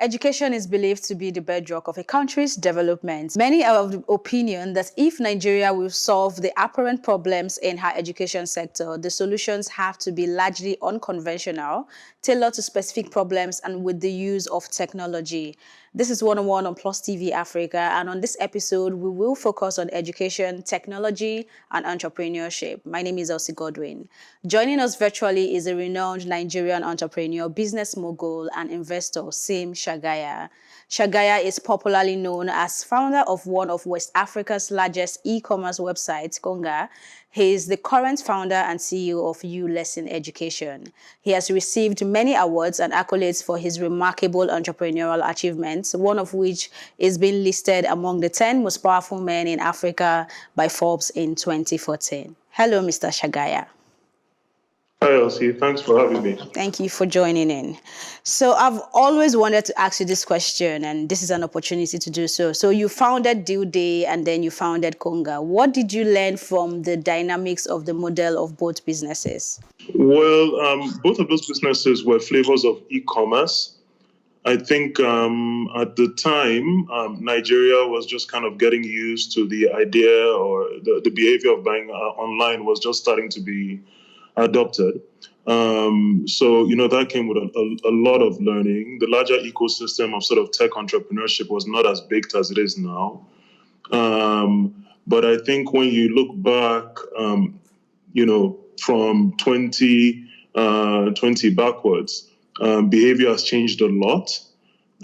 Education is believed to be the bedrock of a country's development. Many are of the opinion that if Nigeria will solve the apparent problems in her education sector, the solutions have to be largely unconventional, tailored to specific problems, and with the use of technology. This is 101 on Plus TV Africa, and on this episode, we will focus on education, technology, and entrepreneurship. My name is Elsie Godwin. Joining us virtually is a renowned Nigerian entrepreneur, business mogul, and investor, Sim Shagaya. Shagaya is popularly known as founder of one of West Africa's largest e-commerce websites, Konga. He is the current founder and CEO of uLesson Education. He has received many awards and accolades for his remarkable entrepreneurial achievements, one of which is being listed among the 10 most powerful men in Africa by Forbes in 2014. Hello, Mr. Shagaya. Hi, Elsie. Thanks for having me. Thank you for joining in. So I've always wanted to ask you this question, and this is an opportunity to do so. So you founded Due Day and then you founded Konga. What did you learn from the dynamics of the model of both businesses? Well, both of those businesses were flavors of e-commerce. I think at the time, Nigeria was just kind of getting used to the idea, or the behavior of buying online was just starting to be adopted. So, that came with a lot of learning. The larger ecosystem of sort of tech entrepreneurship was not as big as it is now. But I think when you look back, from 2020 backwards, behavior has changed a lot.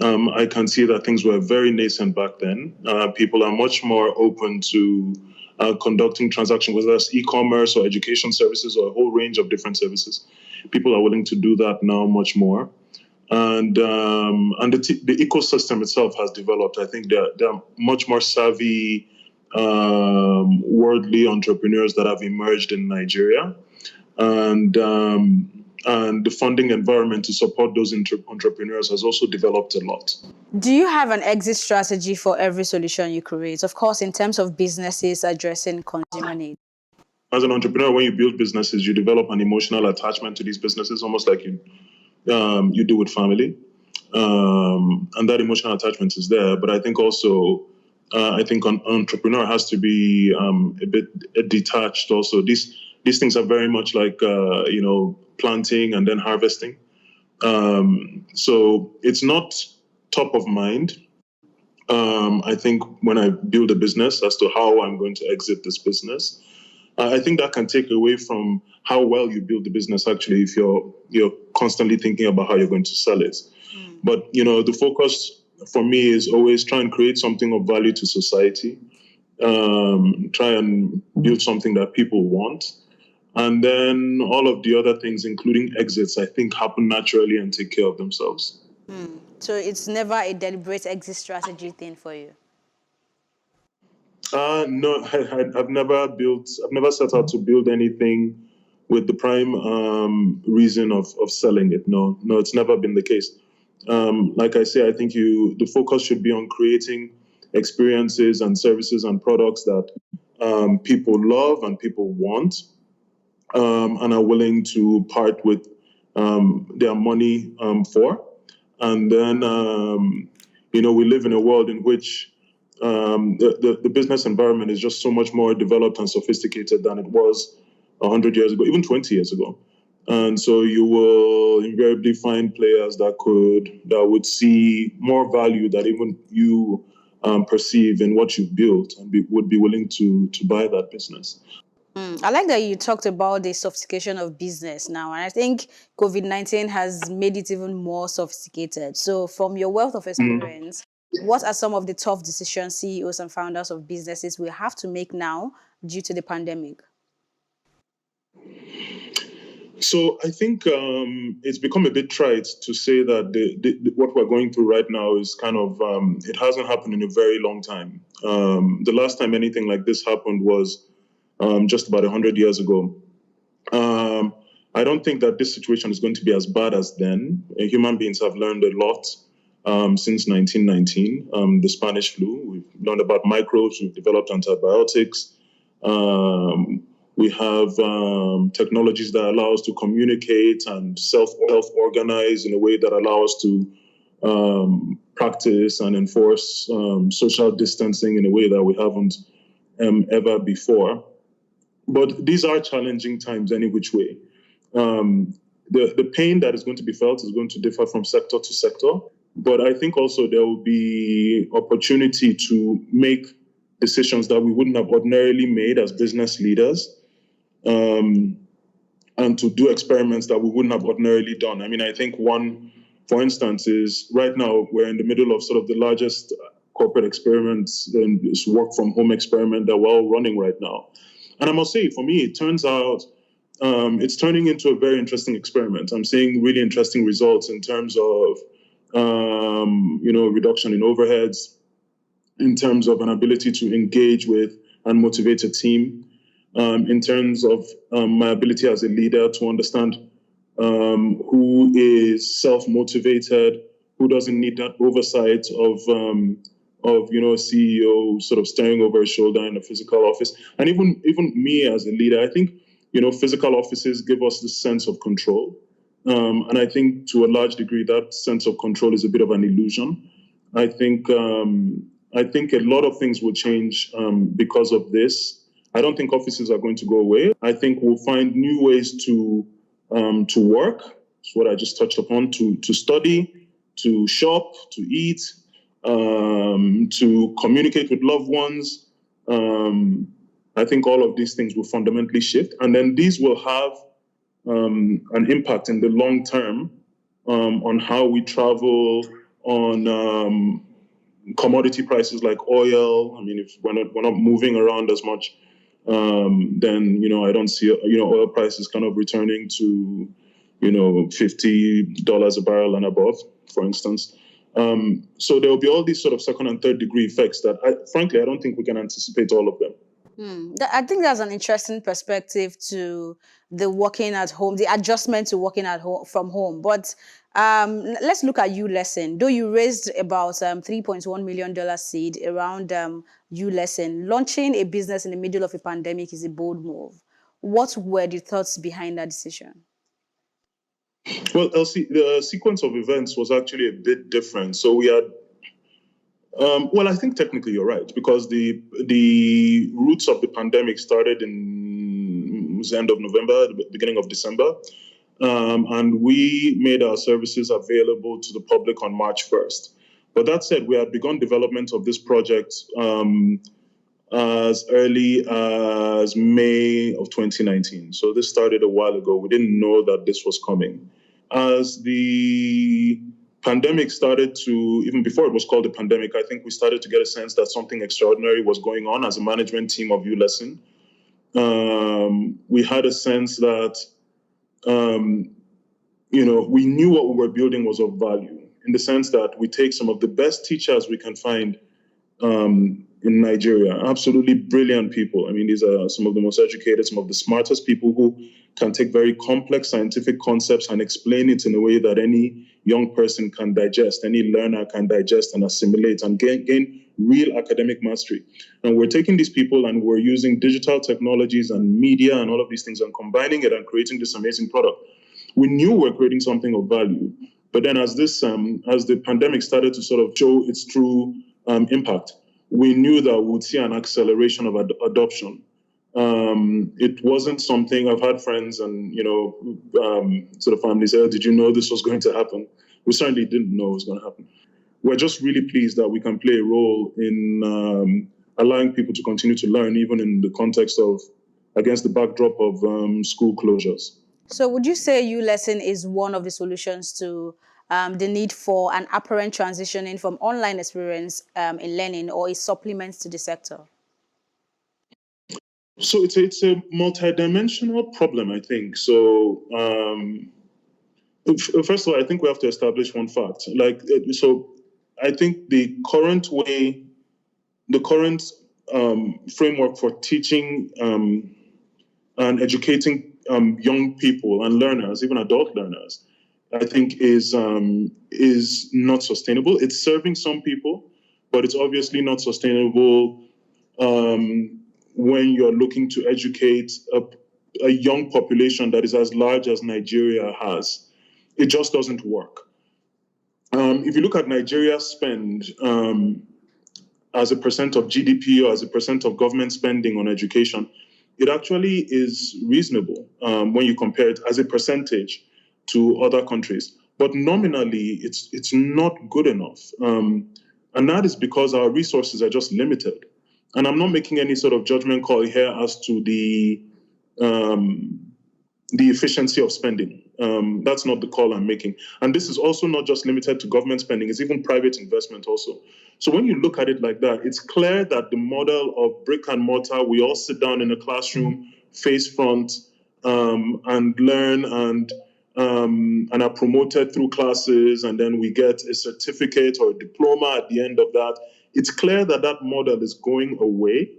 I can see that things were very nascent back then. People are much more open to conducting transactions, whether that's e-commerce or education services or a whole range of different services. People are willing to do that now much more. And the ecosystem itself has developed. I think there are much more savvy, worldly entrepreneurs that have emerged in Nigeria. And the funding environment to support those entrepreneurs has also developed a lot. Do you have an exit strategy for every solution you create? Of course, in terms of businesses addressing consumer needs. As an entrepreneur, when you build businesses, you develop an emotional attachment to these businesses, almost like you do with family. And that emotional attachment is there. But I think also, an entrepreneur has to be a bit detached also. These things are very much like, planting and then harvesting. So it's not top of mind. I think when I build a business as to how I'm going to exit this business, I think that can take away from how well you build the business, actually, if you're constantly thinking about how you're going to sell it. But, the focus for me is always try and create something of value to society, try and build something that people want. And then all of the other things, including exits, I think happen naturally and take care of themselves. So it's never a deliberate exit strategy thing for you? No, I've never set out to build anything with the prime reason of selling it. No, it's never been the case. Like I say, I think the focus should be on creating experiences and services and products that people love and people want. And are willing to part with their money for. And then, we live in a world in which the business environment is just so much more developed and sophisticated than it was 100 years ago, even 20 years ago. And so you will invariably find players that would see more value that even you perceive in what you've built and would be willing to buy that business. I like that you talked about the sophistication of business now, and I think COVID-19 has made it even more sophisticated. So from your wealth of experience, what are some of the tough decisions CEOs and founders of businesses will have to make now due to the pandemic? So I think it's become a bit trite to say that what we're going through right now is kind of, it hasn't happened in a very long time. The last time anything like this happened was just about 100 years ago. I don't think that this situation is going to be as bad as then. Human beings have learned a lot since 1919, the Spanish flu. We've learned about microbes, we've developed antibiotics. We have technologies that allow us to communicate and self-organize in a way that allow us to practice and enforce social distancing in a way that we haven't ever before. But these are challenging times any which way. The pain that is going to be felt is going to differ from sector to sector. But I think also there will be opportunity to make decisions that we wouldn't have ordinarily made as business leaders, and to do experiments that we wouldn't have ordinarily done. I mean, I think one, for instance, is right now we're in the middle of sort of the largest corporate experiments, this work from home experiment that we're all running right now. And I must say, for me, it turns out it's turning into a very interesting experiment. I'm seeing really interesting results in terms of, reduction in overheads, in terms of an ability to engage with and motivate a team, in terms of my ability as a leader to understand who is self-motivated, who doesn't need that oversight of a CEO sort of staring over his shoulder in a physical office. And even me as a leader, I think physical offices give us this sense of control, and I think to a large degree that sense of control is a bit of an illusion. I think a lot of things will change because of this. I don't think offices are going to go away. I think we'll find new ways to work. That's what I just touched upon. To study, to shop, to eat, to communicate with loved ones. I think all of these things will fundamentally shift, and then these will have an impact in the long term on how we travel, on commodity prices like oil. I mean, if we're not moving around as much, then I don't see oil prices kind of returning to $50 a barrel and above, for instance. So there will be all these sort of second and third degree effects that, frankly, I don't think we can anticipate all of them. I think that's an interesting perspective to the working at home, the adjustment to working at home from home. But let's look at uLesson. Though you raised about $3.1 million seed around uLesson, launching a business in the middle of a pandemic is a bold move. What were the thoughts behind that decision? Well, Elsie, the sequence of events was actually a bit different. So we had well, I think technically you're right, because the roots of the pandemic started in the end of November, the beginning of December, and we made our services available to the public on March 1st. But that said, we had begun development of this project as early as May of 2019. So this started a while ago. We didn't know that this was coming. As the pandemic started to, even before it was called a pandemic, I think we started to get a sense that something extraordinary was going on as a management team of uLesson. We had a sense that, we knew what we were building was of value, in the sense that we take some of the best teachers we can find in Nigeria, absolutely brilliant people. I mean, these are some of the most educated, some of the smartest people who can take very complex scientific concepts and explain it in a way that any young person can digest, any learner can digest and assimilate and gain real academic mastery. And we're taking these people and we're using digital technologies and media and all of these things and combining it and creating this amazing product. We knew we were creating something of value, but then as the pandemic started to sort of show its true impact, we knew that we would see an acceleration of adoption. It wasn't something, I've had friends and, sort of families say, oh, did you know this was going to happen? We certainly didn't know it was going to happen. We're just really pleased that we can play a role in allowing people to continue to learn, even in the context of, against the backdrop of school closures. So would you say uLesson is one of the solutions to the need for an apparent transitioning from online experience in learning, or a supplement to the sector? So it's a multidimensional problem, I think. So first of all, I think we have to establish one fact. So I think the current framework for teaching and educating young people and learners, even adult learners, I think is not sustainable. It's serving some people, but it's obviously not sustainable when you're looking to educate a young population that is as large as Nigeria has. It just doesn't work. If you look at Nigeria's spend as a percent of GDP or as a percent of government spending on education, it actually is reasonable when you compare it as a percentage to other countries. But nominally, it's not good enough. And that is because our resources are just limited. And I'm not making any sort of judgment call here as to the efficiency of spending. That's not the call I'm making. And this is also not just limited to government spending, it's even private investment also. So when you look at it like that, it's clear that the model of brick and mortar, we all sit down in a classroom, face front, and learn and are promoted through classes, and then we get a certificate or a diploma at the end of that. It's clear that that model is going away,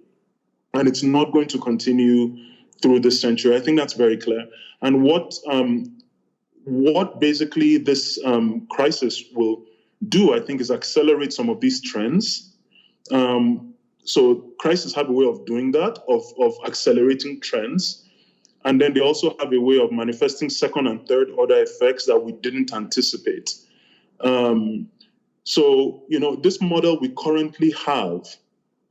and it's not going to continue through this century. I think that's very clear. And what basically this crisis will do, I think, is accelerate some of these trends. So crises have a way of doing that, of accelerating trends. And then they also have a way of manifesting second and third order effects that we didn't anticipate. So, this model we currently have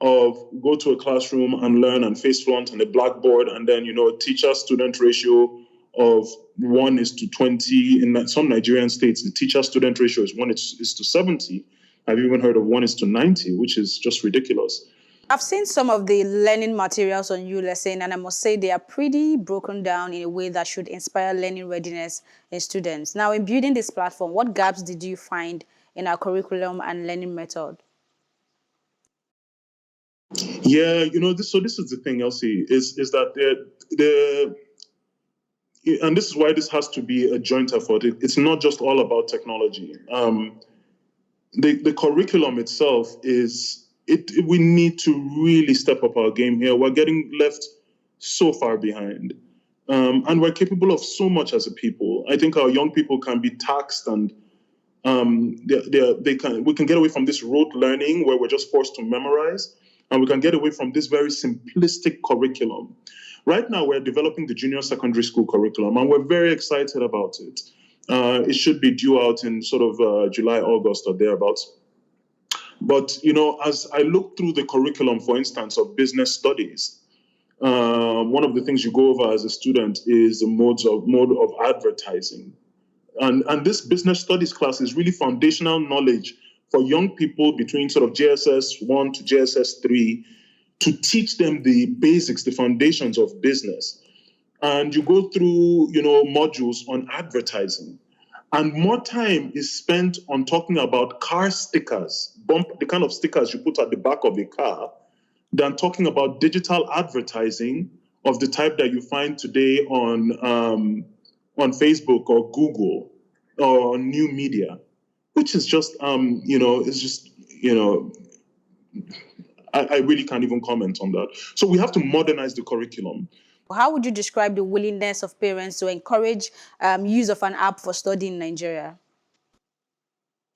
of go to a classroom and learn and face front and a blackboard, and then, teacher-student ratio of 1:20. In some Nigerian states, the teacher-student ratio is 1:70. I've even heard of 1:90, which is just ridiculous. I've seen some of the learning materials on uLesson, and I must say they are pretty broken down in a way that should inspire learning readiness in students. Now, in building this platform, what gaps did you find in our curriculum and learning method? Yeah, this is the thing, Elsie, is that and this is why this has to be a joint effort. It's not just all about technology. The curriculum itself we need to really step up our game here. We're getting left so far behind. And we're capable of so much as a people. I think our young people can be taxed, and we can get away from this rote learning where we're just forced to memorize, and we can get away from this very simplistic curriculum. Right now, we're developing the junior secondary school curriculum, and we're very excited about it. It should be due out in sort of July, August, or thereabouts. But, as I look through the curriculum, for instance, of business studies, one of the things you go over as a student is the mode of advertising. And this business studies class is really foundational knowledge for young people between sort of JSS 1 to JSS 3 to teach them the basics, the foundations of business. And you go through, modules on advertising. And more time is spent on talking about car stickers, the kind of stickers you put at the back of a car, than talking about digital advertising of the type that you find today on Facebook or Google or on new media, which is just, it's just, I really can't even comment on that. So we have to modernize the curriculum. How would you describe the willingness of parents to encourage use of an app for studying in Nigeria?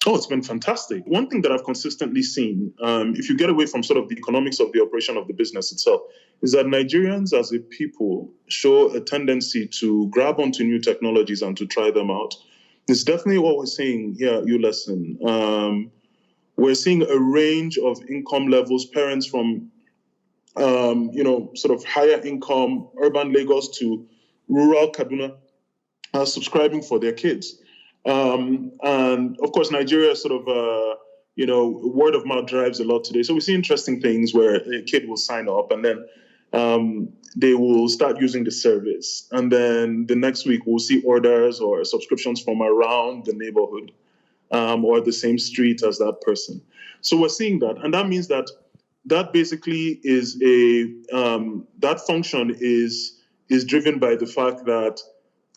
Oh, it's been fantastic. One thing that I've consistently seen, if you get away from sort of the economics of the operation of the business itself, is that Nigerians as a people show a tendency to grab onto new technologies and to try them out. It's definitely what we're seeing here at uLesson. We're seeing a range of income levels, parents from sort of higher income, urban Lagos to rural Kaduna are subscribing for their kids. And of course, Nigeria sort of, word of mouth drives a lot today. So we see interesting things where a kid will sign up and then they will start using the service. And then the next week we'll see orders or subscriptions from around the neighborhood or the same street as that person. So we're seeing that. And that means that basically is that function is driven by the fact that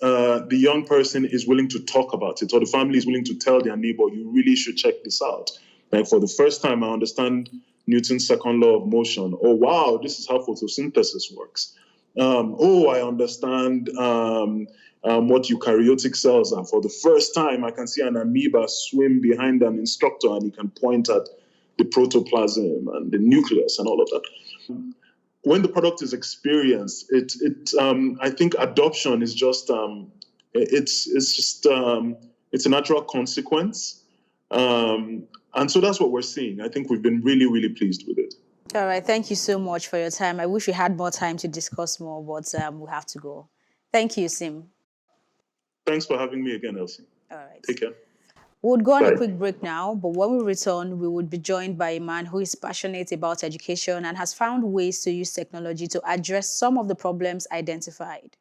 the young person is willing to talk about it, or the family is willing to tell their neighbor, you really should check this out. Like, for the first time, I understand Newton's second law of motion. Oh, wow, this is how photosynthesis works. I understand what eukaryotic cells are. For the first time, I can see an amoeba swim behind an instructor and he can point at the protoplasm and the nucleus and all of that. When the product is experienced, I think adoption is just it's a natural consequence. And so that's what we're seeing. I think we've been really, really pleased with it. All right. Thank you so much for your time. I wish we had more time to discuss more, but we have to go. Thank you, Sim. Thanks for having me again, Elsie. All right. Take care. We would go on a Bye. quick break now, but when we return, we would be joined by a man who is passionate about education and has found ways to use technology to address some of the problems identified.